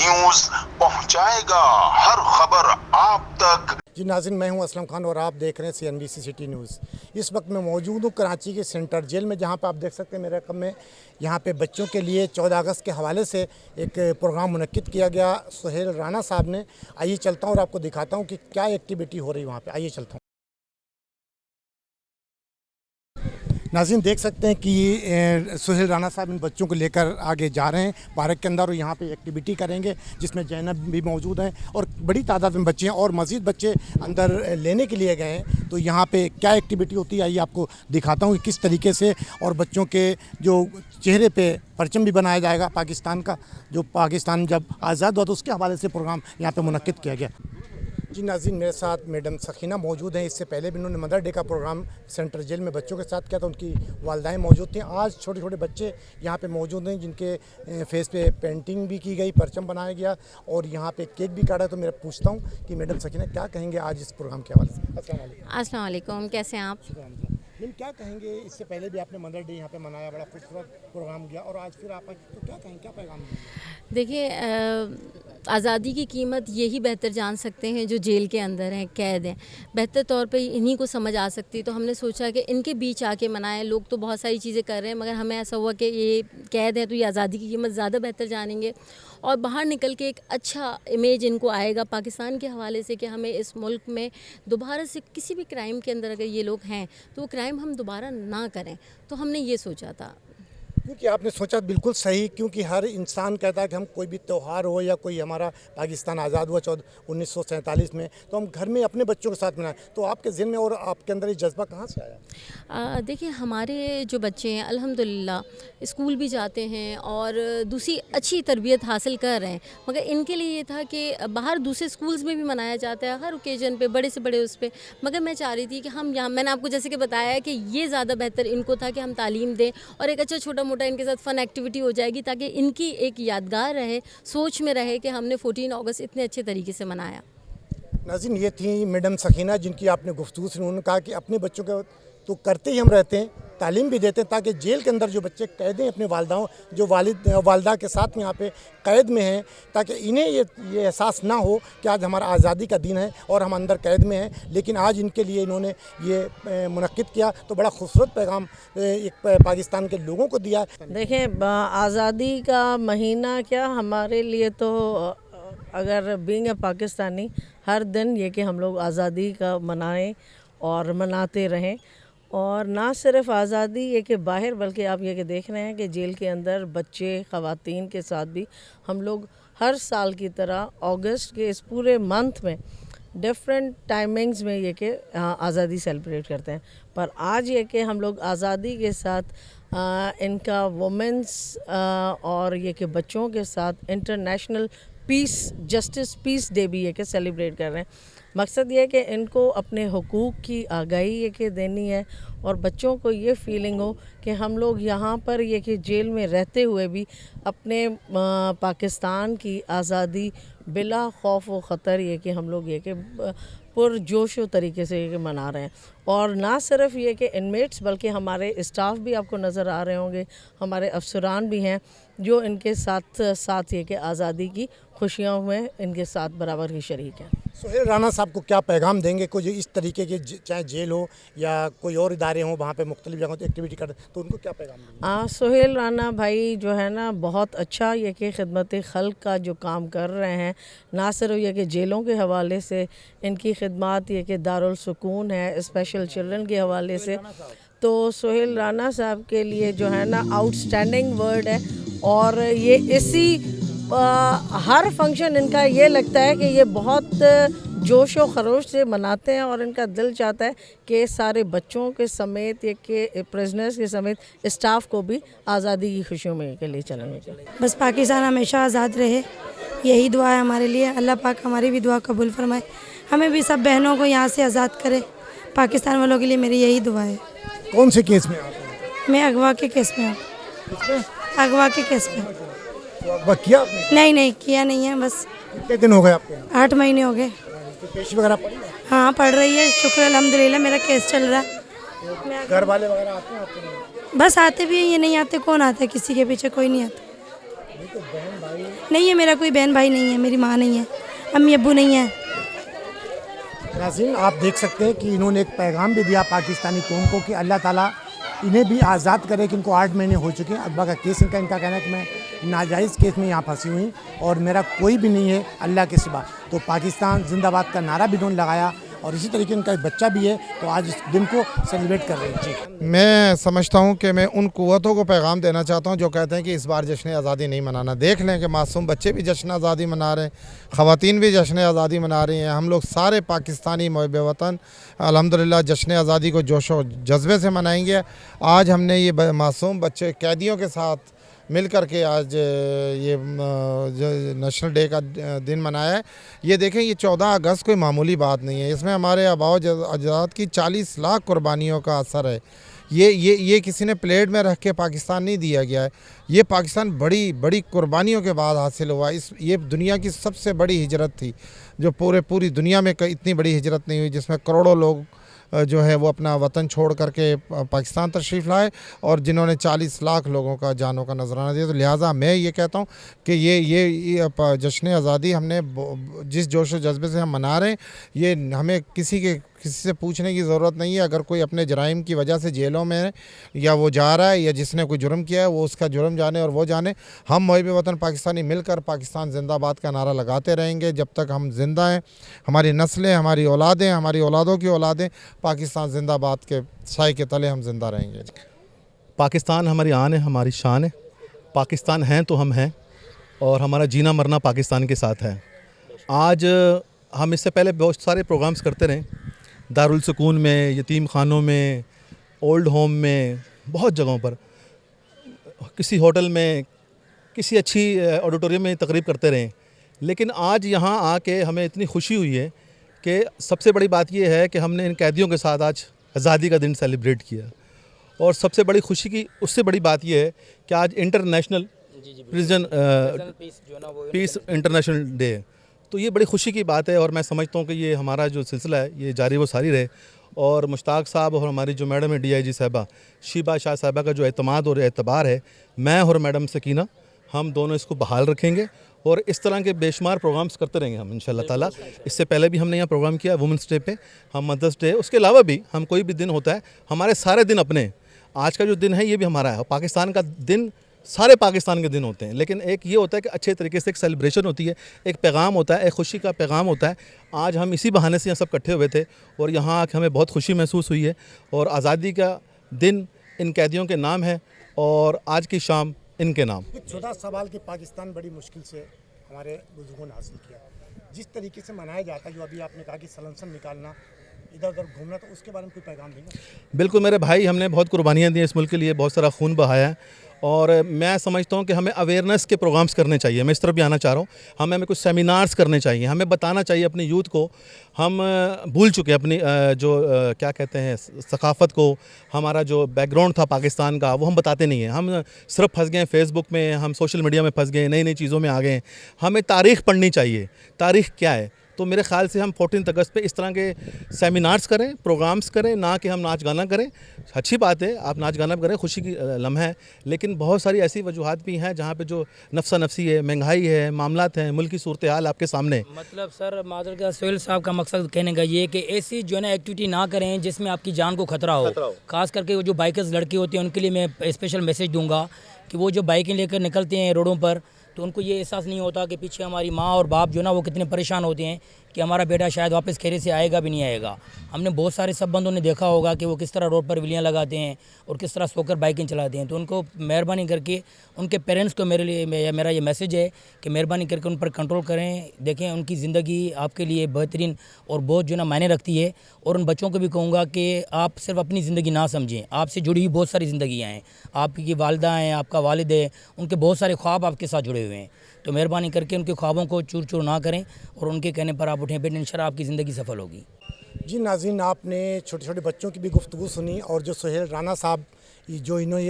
News पहुंचाएगा हर खबर आप तक। जी नाज़रीन, मैं हूं असलम खान और आप देख रहे हैं CNBC सिटी न्यूज़। इस वक्त मैं मौजूद हूं कराची के सेंट्रल जेल में, जहां पर आप देख सकते हैं मेरे रकम में यहां पे बच्चों के लिए 14 अगस्त के हवाले से एक प्रोग्राम मुनक्किद किया गया सुहेल राना साहब ने। आइए चलता हूं और आपको दिखाता हूं कि क्या एक्टिविटी हो रही है वहाँ पर। आइए चलता हूँ। नाज़रीन देख सकते हैं कि सुहेल राना साहब इन बच्चों को लेकर आगे जा रहे हैं पार्क के अंदर और यहाँ पे एक्टिविटी करेंगे, जिसमें जैनब भी मौजूद हैं और बड़ी तादाद में बच्चे हैं और मज़ीद बच्चे अंदर लेने के लिए गए हैं। तो यहाँ पे क्या एक्टिविटी होती है आइए आपको दिखाता हूँ कि किस तरीके से, और बच्चों के जो चेहरे पे परचम भी बनाया जाएगा पाकिस्तान का, जो पाकिस्तान जब आज़ाद हुआ तो उसके हवाले से प्रोग्राम यहाँ पर मुनक्किद किया गया। जी नाज़रीन, मेरे साथ मैडम सखीना मौजूद हैं। इससे पहले भी उन्होंने मदर डे का प्रोग्राम सेंट्रल जेल में बच्चों के साथ किया था, उनकी वालदाएँ मौजूद थीं। आज छोटे छोटे बच्चे यहाँ पे मौजूद हैं जिनके फेस पे पेंटिंग भी की गई, परचम बनाया गया और यहाँ पे केक भी काटा। तो मैं पूछता हूँ कि मैडम सखीना क्या कहेंगे आज इस प्रोग्राम के हवाले से। अस्सलाम वालेकुम, कैसे हैं आप? मैम क्या कहेंगे, इससे पहले भी आपने मदर डे यहाँ पे मनाया, बड़ा खूबसूरत प्रोग्राम किया और आज फिर आप तो क्या कहेंगे, क्या पैगाम देंगे? देखिए, आज़ादी की कीमत यही बेहतर जान सकते हैं जो जेल के अंदर हैं, कैद हैं। बेहतर तौर पे इन्हीं को समझ आ सकती। तो हमने सोचा कि इनके बीच आके मनाएं। लोग तो बहुत सारी चीज़ें कर रहे हैं, मगर हमें ऐसा हुआ कि ये कैद है तो ये आज़ादी की कीमत ज़्यादा बेहतर जानेंगे और बाहर निकल के एक अच्छा इमेज इनको आएगा पाकिस्तान के हवाले से कि हमें इस मुल्क में दोबारा से किसी भी क्राइम के अंदर अगर ये लोग हैं तो वो क्राइम हम दोबारा ना करें। तो हमने ये सोचा था। क्योंकि आपने सोचा बिल्कुल सही, क्योंकि हर इंसान कहता है कि हम कोई भी त्यौहार हो या कोई हमारा पाकिस्तान आज़ाद हुआ 1947 में तो हम घर में अपने बच्चों के साथ मनाएं। तो आपके ज़हन में और आपके अंदर ये जज्बा कहाँ से आया? देखिए, हमारे जो बच्चे हैं अल्हम्दुलिल्लाह स्कूल भी जाते हैं और दूसरी अच्छी तरबियत हासिल कर रहे हैं, मगर इनके लिए ये था कि बाहर दूसरे स्कूल्स में भी मनाया जाता है हर ओकेजन पे, बड़े से बड़े उस पर। मगर मैं चाह रही थी कि हम यहाँ, मैंने आपको जैसे कि बताया कि ये ज़्यादा बेहतर इनको था कि हम तालीम दें और एक अच्छा छोटा मोटा इनके साथ फ़न एक्टिविटी हो जाएगी ताकि इनकी एक यादगार रहे, सोच में रहे कि हमने 14 अगस्त इतने अच्छे तरीके से मनाया। नाज़रीन, ये थी मैडम सखीना जिनकी आपने गुफ्तगू सुनी। उन्होंने कहा कि अपने बच्चों के तो करते ही हम रहते हैं, तालीम भी देते हैं ताकि जेल के अंदर जो बच्चे कैद हैं अपने वालदाओं जो वालदा के साथ यहाँ पे कैद में हैं, ताकि इन्हें ये एहसास ना हो कि आज हमारा आज़ादी का दिन है और हम अंदर कैद में हैं, लेकिन आज इनके लिए इन्होंने ये मुनक्किद किया। तो बड़ा खूबसूरत पैगाम एक पाकिस्तान के लोगों को दिया। देखें, आज़ादी का महीना क्या हमारे लिए तो अगर बीइंग ए पाकिस्तानी हर दिन ये कि हम लोग आज़ादी का मनाएं और मनाते रहें। और ना सिर्फ आज़ादी ये कि बाहर, बल्कि आप ये कि देख रहे हैं कि जेल के अंदर बच्चे ख़वातीन के साथ भी हम लोग हर साल की तरह अगस्त के इस पूरे मंथ में डिफरेंट टाइमिंग्स में ये कि आज़ादी सेलिब्रेट करते हैं। पर आज ये कि हम लोग आज़ादी के साथ इनका वुमेंस और ये कि बच्चों के साथ international peace justice peace day भी ये कि सेलिब्रेट कर रहे हैं। मकसद ये है कि इनको अपने हुकूक की आगाही ये कि देनी है और बच्चों को ये फीलिंग हो कि हम लोग यहाँ पर ये कि जेल में रहते हुए भी अपने पाकिस्तान की आज़ादी बिला खौफ व ख़तर ये कि हम लोग ये कि पुरजोश तरीके से ये कि मना रहे हैं। और ना सिर्फ ये कि इनमेट्स बल्कि हमारे स्टाफ भी आपको नज़र आ रहे होंगे, हमारे अफसरान भी हैं जो इनके साथ साथ ये कि आज़ादी की खुशियों में इनके साथ बराबर ही शरीक हैं। सुहेल राना साहब को क्या पैगाम देंगे, कुछ इस तरीके के चाहे जेल हो या कोई और इदारे हों वहाँ पे मुख्तलिफ जगहों पर एक्टिविटी करते तो उनको क्या पैगाम देंगे? सुहेल राना भाई जो है ना बहुत अच्छा ये कि खिदमत खल्क का जो काम कर रहे हैं, ना सिर्फ ये कि जेलों के हवाले से इनकी खिदमत ये कि दारुल सुकून है स्पेशल चिल्ड्रन के हवाले से, तो सुहेल राना साहब के लिए जो है ना आउटस्टैंडिंग वर्ड है। और ये इसी हर फंक्शन इनका ये लगता है कि ये बहुत जोश व खरोश से मनाते हैं और इनका दिल चाहता है कि सारे बच्चों के समेत ये कि प्रिजनर्स के समेत स्टाफ को भी आज़ादी की खुशियों में के लिए चलेंगे। बस पाकिस्तान हमेशा आज़ाद रहे, यही दुआ है हमारे लिए। अल्लाह पाक हमारी भी दुआ कबूल फरमाए, हमें भी सब बहनों को यहाँ से आज़ाद करे। पाकिस्तान वालों के लिए मेरी यही दुआ है। कौन से केस में आप हैं? मैं अगवा के केस में हूँ। अगवा के केस में। तो अगवा किया आपने? नहीं किया नहीं है, बस। कितने दिन हो गए आपको? 8 महीने हो गए। तो पेशी वगैरह पड़ी है? हाँ पढ़ रही है, शुक्र अल्हम्दुलिल्लाह मेरा केस चल रहा है। घर वाले वगैरह आते हैं आपके? बस आते भी हैं, ये नहीं आते कौन आता है, किसी के पीछे कोई नहीं आता। नहीं है, मेरा कोई बहन भाई नहीं है, मेरी माँ नहीं है, अम्मी अब्बू नहीं है। नाज़रीन, आप देख सकते हैं कि इन्होंने एक पैगाम भी दिया पाकिस्तानी कौम को कि अल्लाह ताला इन्हें भी आज़ाद करे, कि इनको 8 महीने हो चुके हैं। अगवा का केस इनका कहना है कि मैं नाजायज़ केस में यहाँ फंसी हुई और मेरा कोई भी नहीं है अल्लाह के सिवा। तो पाकिस्तान जिंदाबाद का नारा भी इन्होंने लगाया और इसी तरीके इनका एक बच्चा भी है, तो आज इस दिन को सेलिब्रेट कर रहे हैं। जी, मैं समझता हूँ कि मैं उन क़ुव्वतों को पैगाम देना चाहता हूँ जो कहते हैं कि इस बार जश्न आज़ादी नहीं मनाना। देख लें कि मासूम बच्चे भी जश्न आज़ादी मना रहे हैं, ख़वातीन भी जश्न आज़ादी मना रही हैं। हम लोग सारे पाकिस्तानी मुहिब वतन अल्हम्दुलिल्लाह जश्न आज़ादी को जोश व जज्बे से मनाएंगे। आज हमने ये मासूम बच्चे कैदियों के साथ मिल कर के आज ये नेशनल डे का दिन मनाया है। ये देखें, ये 14 अगस्त कोई मामूली बात नहीं है, इसमें हमारे आबाओ अजदाद की 40 लाख कुर्बानियों का असर है। ये किसी ने प्लेट में रख के पाकिस्तान नहीं दिया गया है, ये पाकिस्तान बड़ी कुर्बानियों के बाद हासिल हुआ। ये दुनिया की सबसे बड़ी हिजरत थी, जो पूरी दुनिया में इतनी बड़ी हिजरत नहीं हुई, जिसमें करोड़ों लोग जो है वो अपना वतन छोड़ करके पाकिस्तान तशरीफ़ लाए और जिन्होंने 40 लाख लोगों का जानों का नजराना दिया। तो लिहाजा मैं ये कहता हूँ कि ये जश्न आज़ादी हमने जिस जोश व जज्बे से हम मना रहे हैं, ये हमें किसी से पूछने की ज़रूरत नहीं है। अगर कोई अपने जराइम की वजह से जेलों में है या वो जा रहा है या जिसने कोई जुर्म किया है वो उसका जुर्म जाने और वो जाने। हम मुहिब वतन पाकिस्तानी मिलकर पाकिस्तान जिंदाबाद का नारा लगाते रहेंगे जब तक हम जिंदा हैं। हमारी नस्लें, हमारी औलादें, हमारी औलादों की औलादें पाकिस्तान जिंदाबाद के साए के तले हम जिंदा रहेंगे। पाकिस्तान हमारी आन है, हमारी शान है। पाकिस्तान हैं तो हम हैं और हमारा जीना मरना पाकिस्तान के साथ है। आज हम इससे पहले बहुत सारे प्रोग्राम्स करते रहे, दारुल सुकून में, यतीम खानों में, ओल्ड होम में, बहुत जगहों पर, किसी होटल में, किसी अच्छी ऑडिटोरियम में तकरीब करते रहे। लेकिन आज यहाँ आके हमें इतनी खुशी हुई है कि सबसे बड़ी बात यह है कि हमने इन कैदियों के साथ आज आज़ादी का दिन सेलिब्रेट किया। और सबसे बड़ी खुशी की उससे बड़ी बात यह है कि आज international prison peace international day है। तो ये बड़ी खुशी की बात है और मैं समझता हूँ कि ये हमारा जो सिलसिला है ये जारी व सारी रहे। और मुश्ताक साहब और हमारी जो मैडम है DIG साहबा शीबा शाह साहबा का जो एतमाद और एतबार है, मैं और मैडम सकीना हम दोनों इसको बहाल रखेंगे और इस तरह के बेशुमार प्रोग्राम्स करते रहेंगे हम इंशाल्लाह ताला। इससे पहले भी हमने यहाँ प्रोग्राम किया वुमेंस डे पे, हम मदर्स डे, उसके अलावा भी हम कोई भी दिन होता है, हमारे सारे दिन अपने, आज का जो दिन है ये भी हमारा है। पाकिस्तान का दिन सारे पाकिस्तान के दिन होते हैं, लेकिन एक ये होता है कि अच्छे तरीके से एक सेलिब्रेशन होती है, एक पैगाम होता है, एक खुशी का पैगाम होता है। आज हम इसी बहाने से यहाँ सब इकट्ठे हुए थे और यहाँ आके हमें बहुत खुशी महसूस हुई है। और आज़ादी का दिन इन कैदियों के नाम है और आज की शाम इनके नाम। एक छोटा सवाल कि पाकिस्तान बड़ी मुश्किल से हमारे बुजुर्गों ने हासिल किया, जिस तरीके से मनाया जाता है, जो अभी आपने कहा कि सलंसन निकालना, इधर उधर घूमना, तो उसके बारे में कोई पैगाम देंगे? बिल्कुल मेरे भाई, हमने बहुत कुर्बानियाँ दी इस मुल्क के लिए, बहुत सारा खून बहाया है और मैं समझता हूँ कि हमें अवेयरनेस के प्रोग्राम्स करने चाहिए। मैं इस तरफ भी आना चाह रहा हूँ, हमें कुछ सेमिनार्स करने चाहिए, हमें बताना चाहिए अपनी यूथ को। हम भूल चुके हैं अपनी जो क्या कहते हैं सकाफ़त को, हमारा जो बैकग्राउंड था पाकिस्तान का वो हम बताते नहीं हैं। हम सिर्फ फंस गए फेसबुक में, हम सोशल मीडिया में फंस गए, नई नई चीज़ों में आ गए। हमें तारीख़ पढ़नी चाहिए, तारीख़ क्या है। तो मेरे ख़्याल से हम 14 अगस्त पे इस तरह के सेमिनार्स करें, प्रोग्राम्स करें, ना कि हम नाच गाना करें। अच्छी बात है आप नाच गाना करें, खुशी की लम्हा है, लेकिन बहुत सारी ऐसी वजूहात भी हैं जहाँ पे जो नफ्सा नफसी है, महंगाई है, मामलात हैं, मुल्क की सूरत हाल आपके सामने। मतलब सर मादर का सोहेल साहब का मकसद कहने का ये कि ऐसी जो है ना एक्टिविटी ना करें जिसमें आपकी जान को खतरा हो। खास करके वो जो बाइकर्स लड़के होते हैं उनके लिए मैं स्पेशल मैसेज दूंगा कि वो जो बाइकें लेकर निकलते हैं रोडों पर, तो उनको ये एहसास नहीं होता कि पीछे हमारी माँ और बाप जो ना वो कितने परेशान होते हैं कि हमारा बेटा शायद वापस खैरियत से आएगा भी नहीं आएगा। हमने बहुत सारे सब बंदों ने देखा होगा कि वो किस तरह रोड पर विलियाँ लगाते हैं और किस तरह सोकर बाइकें चलाते हैं। तो उनको मेहरबानी करके उनके पेरेंट्स को मेरा ये मैसेज है कि मेहरबानी करके उन पर कंट्रोल करें। देखें उनकी ज़िंदगी आपके लिए बेहतरीन और बहुत जो ना मायने रखती है। और उन बच्चों को भी कहूँगा कि आप सिर्फ अपनी ज़िंदगी ना समझें, आपसे जुड़ी हुई बहुत सारी ज़िंदगियाँ हैं, आपकी वालिदा हैं, आपका वालिद है, उनके बहुत सारे ख्वाब आपके साथ जुड़े हुए हैं। तो मेहरबानी करके उनके ख्वाबों को चूर चूर ना करें और उनके कहने पर आप उठें, बेटा इंशाल्लाह आपकी ज़िंदगी सफल होगी। जी नाज़रीन, आपने छोटे छोटे बच्चों की भी गुफ्तगू सुनी और जो सोहेल राना साहब जो इन्होंने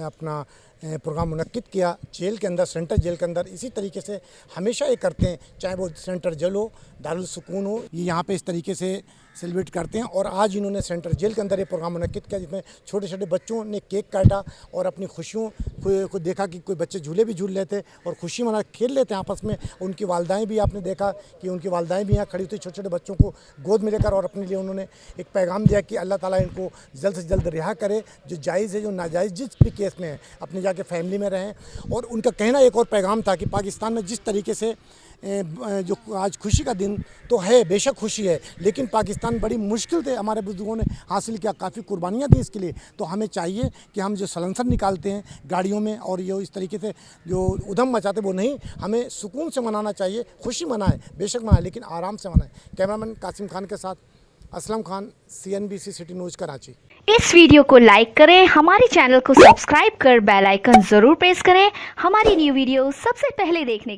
अपना प्रोग्राम मुनक्किद किया जेल के अंदर, सेंट्रल जेल के अंदर। इसी तरीके से हमेशा ये करते हैं, चाहे वो सेंट्रल जेल हो, दारुल सुकून हो, ये यहाँ पे इस तरीके से सेलिब्रेट करते हैं। और आज इन्होंने सेंट्रल जेल के अंदर ये प्रोग्राम मुनक्किद किया जिसमें छोटे छोटे बच्चों ने केक काटा और अपनी खुशियों को देखा कि कोई बच्चे झूले भी झूल लेते और खुशी मना खेल लेते हैं आपस में। उनकी वालदाएँ भी आपने देखा कि उनकी वालदाएँ भी यहाँ खड़ी थी छोटे छोटे बच्चों को गोद में लेकर, और अपने लिए उन्होंने एक पैगाम दिया कि अल्लाह ताला इनको जल्द से जल्द रिहा करे, जो जायज़ है जो नाजायज़ जिस भी केस में है अपने जाके फैमिली में रहें। और उनका कहना एक और पैगाम था कि पाकिस्तान में जिस तरीके से जो आज खुशी का दिन तो है, बेशक खुशी है, लेकिन पाकिस्तान बड़ी मुश्किल से हमारे बुजुर्गों ने हासिल किया, काफ़ी कुर्बानियाँ दी इसके लिए। तो हमें चाहिए कि हम जो सलेंसर निकालते हैं गाड़ियों में और ये इस तरीके से जो उधम मचाते वो नहीं, हमें सुकून से मनाना चाहिए। खुशी मनाएं, बेशक मनाएं, लेकिन आराम से मनाएं। कैमरामैन कासिम खान के साथ Aslam Khan, CNBC city news Karachi. इस वीडियो को लाइक करें, हमारे चैनल को सब्सक्राइब कर बेल आइकन जरूर प्रेस करें हमारी न्यू वीडियो सबसे पहले देखने के लिए।